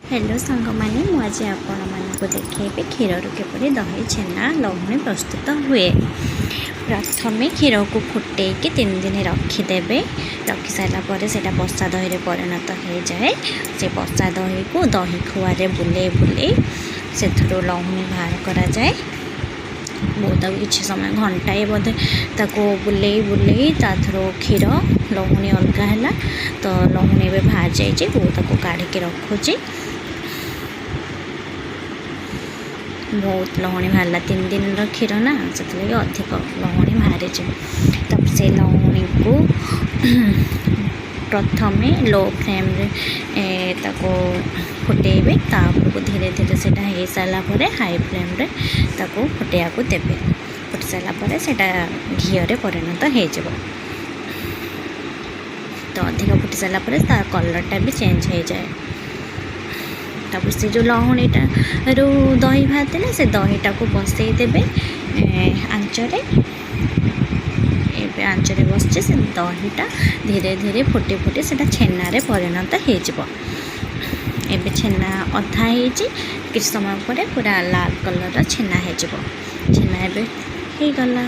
Hello सांग मैंने मुझे आपण मानक देखेबी क्षीर किपरि दही छेना लहुणी प्रस्तुत हुए। प्रथम क्षीर को फुटे 3 दिन रखिदेवे। रखी सारापर से बसा दही परिणत हो जाए। से बसा दही को दही खुआरे बुले बुले से लहुणी बाहर करा जाए। बहुत किसी समय घंटाए बोधे ताको बुले बुले क्षीर लहुणी अलग है तो लहुणी बाहर जाइए। बहुत काढ़ी रखुची बहुत लहुणी बाहर 3 दिन क्षीर ना से अधिक लहुणी बाहरी तब से लहुणी को प्रथम लो फ्लेम ताको फुटेबे तापर धीरे धीरे से हो सारापर हाई फ्लेम रे ताको फुटिया को देवे। फुटी सारापर से घीरे परिणत हो तो अधिक फुटी सारापर तार कलरटा भी चेंज हो जाए। तब से जो लहुणीटा रू दही बाहर से दहीटा को बसई देवे आंचरे। आंचरे बसचे से दहीटा धीरे धीरे फुटी फुटी से छेना परिणत हो। एबे छेना अधा हो किसी समय पर पूरा लाल कलर छेना हो। छेना एबे हो गला।